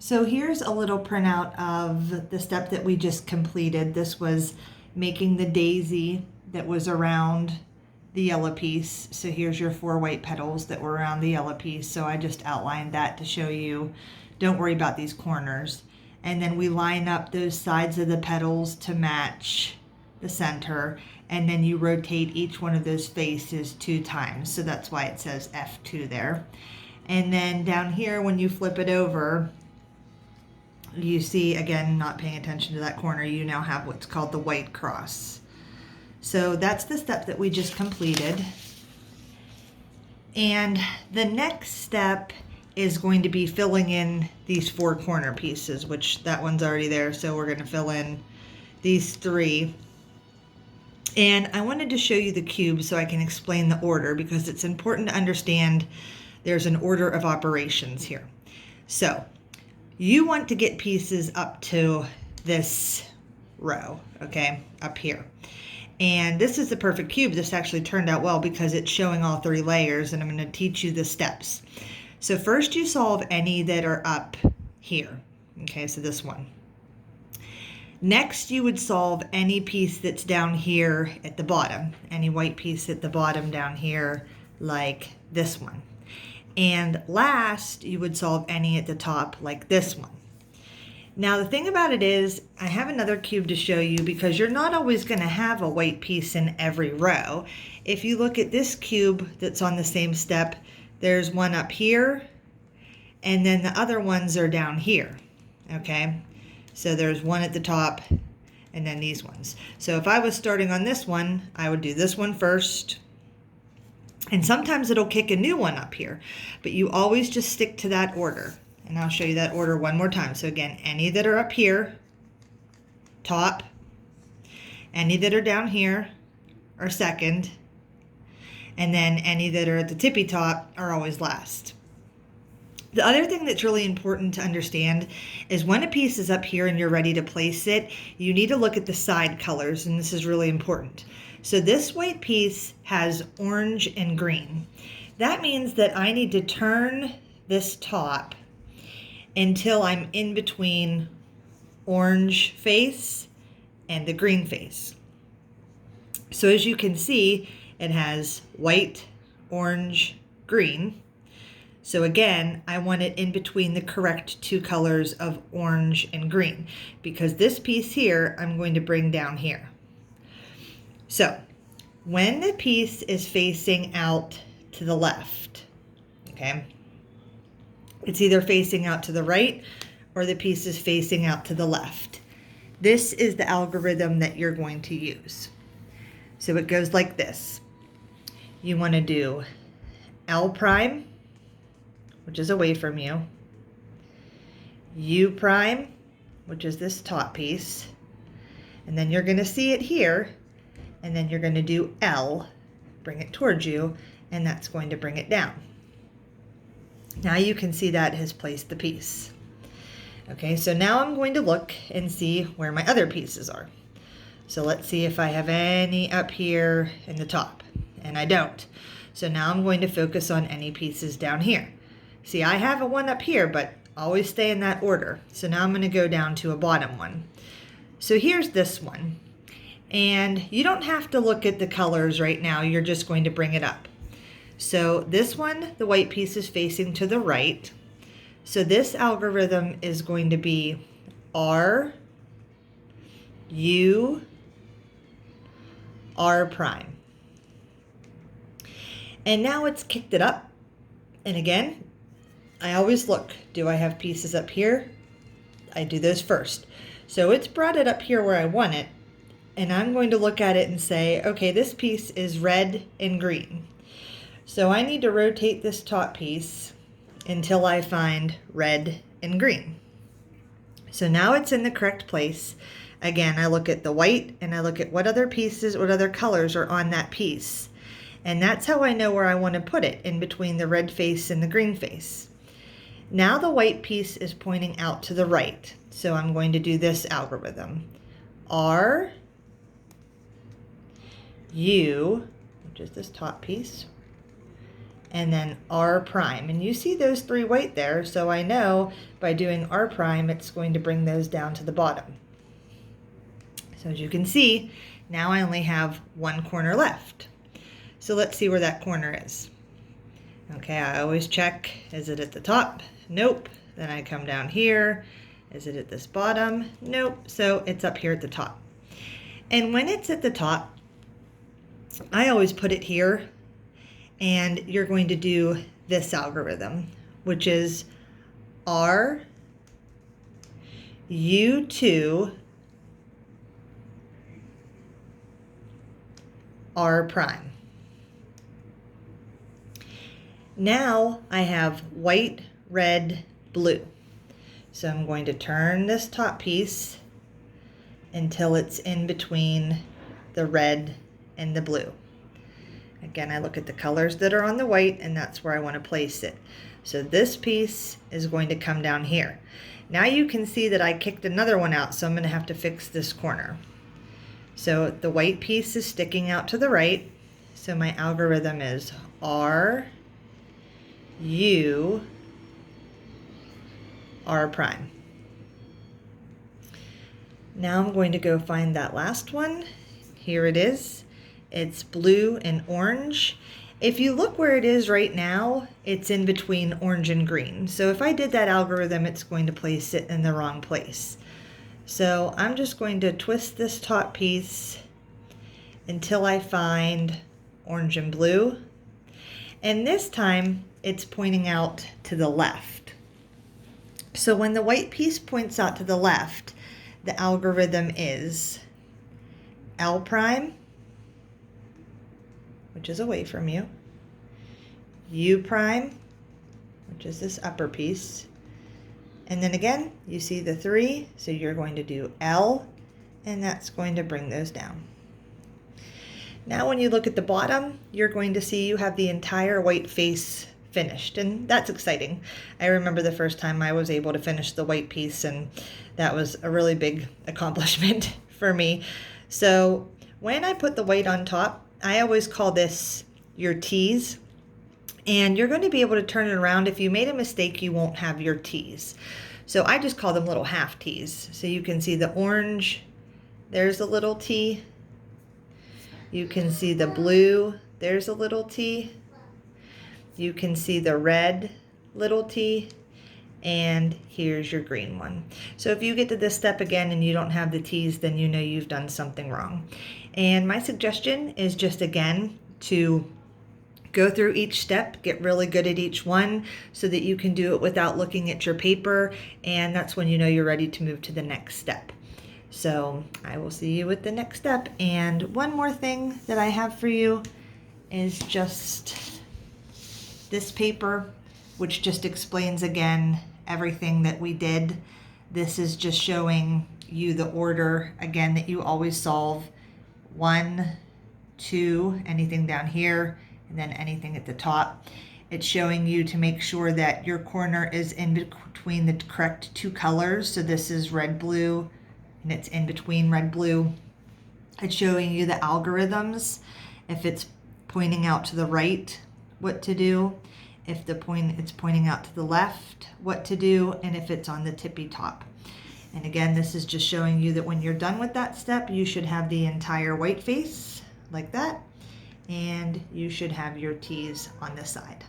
So here's a little printout of the step that we just completed. This was making the daisy that was around the yellow piece. So here's your 4 white petals that were around the yellow piece. So I just outlined that to show you, don't worry about these corners. And then we line up those sides of the petals to match the center. And then you rotate each one of those faces 2 times. So that's why it says F2 there. And then down here, when you flip it over, you see, again, not paying attention to that corner, you now have what's called the white cross. So that's the step that we just completed. And the next step is going to be filling in these 4 corner pieces, which that one's already there. So we're going to fill in these 3. And I wanted to show you the cube so I can explain the order, because it's important to understand there's an order of operations here. So you want to get pieces up to this row, okay, up here. And this is the perfect cube. This actually turned out well because it's showing all 3 layers, and I'm going to teach you the steps. So first you solve any that are up here, okay, so this one. Next you would solve any piece that's down here at the bottom, any white piece at the bottom down here, like this one. And last, you would solve any at the top like this one. Now, the thing about it is, I have another cube to show you because you're not always going to have a white piece in every row. If you look at this cube that's on the same step, there's one up here, and then the other ones are down here, okay? So there's one at the top, and then these ones. So if I was starting on this one, I would do this one first, and sometimes it'll kick a new one up here, but you always just stick to that order. And I'll show you that order one more time. So again, any that are up here, top, any that are down here are second, and then any that are at the tippy top are always last. The other thing that's really important to understand is when a piece is up here and you're ready to place it, you need to look at the side colors, and this is really important. So this white piece has orange and green. That means that I need to turn this top until I'm in between orange face and the green face. So as you can see, it has white, orange, green. So again, I want it in between the correct 2 colors of orange and green, because this piece here, I'm going to bring down here. So when the piece is facing out to the left, okay, it's either facing out to the right or the piece is facing out to the left. This is the algorithm that you're going to use. So it goes like this. You want to do L prime, which is away from you, U prime, which is this top piece, and then you're going to see it here, and then you're going to do L, bring it towards you, and that's going to bring it down. Now you can see that has placed the piece. Okay, so now I'm going to look and see where my other pieces are. So let's see if I have any up here in the top, and I don't. So now I'm going to focus on any pieces down here. See, I have a one up here, but always stay in that order. So now I'm going to go down to a bottom one. So here's this one. And you don't have to look at the colors right now. You're just going to bring it up. So this one, the white piece is facing to the right. So this algorithm is going to be R, U, R prime. And now it's kicked it up. And again, I always look, do I have pieces up here? I do those first. So it's brought it up here where I want it. And I'm going to look at it and say, okay, this piece is red and green. So I need to rotate this top piece until I find red and green. So now it's in the correct place. Again, I look at the white and I look at what other pieces, what other colors are on that piece. And that's how I know where I want to put it, in between the red face and the green face. Now the white piece is pointing out to the right. So I'm going to do this algorithm. R, U, which is this top piece, and then R prime. And you see those three white there, so I know by doing R prime, it's going to bring those down to the bottom. So as you can see, now I only have one corner left. So let's see where that corner is. Okay, I always check, is it at the top? Nope. Then I come down here. Is it at this bottom? Nope. So it's up here at the top. And when it's at the top, I always put it here, and you're going to do this algorithm, which is R, U2, R prime. Now I have white, red, blue. So I'm going to turn this top piece until it's in between the red and the blue. Again, I look at the colors that are on the white, and that's where I want to place it. So this piece is going to come down here. Now you can see that I kicked another one out, so I'm going to have to fix this corner. So the white piece is sticking out to the right. So my algorithm is R, U, R prime. Now I'm going to go find that last one. Here it is. It's blue and orange. If you look where it is right now, it's in between orange and green. So if I did that algorithm, it's going to place it in the wrong place. So I'm just going to twist this top piece until I find orange and blue. And this time it's pointing out to the left. So when the white piece points out to the left, the algorithm is L prime, which is away from you, U prime, which is this upper piece, and then again, you see the three, so you're going to do L, and that's going to bring those down. Now when you look at the bottom, you're going to see you have the entire white face finished, and that's exciting. I remember the first time I was able to finish the white piece, and that was a really big accomplishment for me. So when I put the white on top, I always call this your T's, and you're going to be able to turn it around. If you made a mistake, you won't have your T's. So I just call them little half T's. So you can see the orange, there's a little T. You can see the blue, there's a little T. You can see the red little T, and here's your green one. So if you get to this step again and you don't have the T's, then you know you've done something wrong. And my suggestion is just again to go through each step, get really good at each one so that you can do it without looking at your paper, and that's when you know you're ready to move to the next step. So I will see you with the next step. And one more thing that I have for you is just this paper, which just explains again everything that we did. This is just showing you the order again that you always solve. 1, 2, anything down here, and then anything at the top. It's showing you to make sure that your corner is in between the correct two colors. So this is red, blue, and it's in between red, blue. It's showing you the algorithms. If it's pointing out to the right, what to do. If it's pointing out to the left, what to do, and if it's on the tippy top. And again, this is just showing you that when you're done with that step, you should have the entire white face like that, and you should have your T's on the side.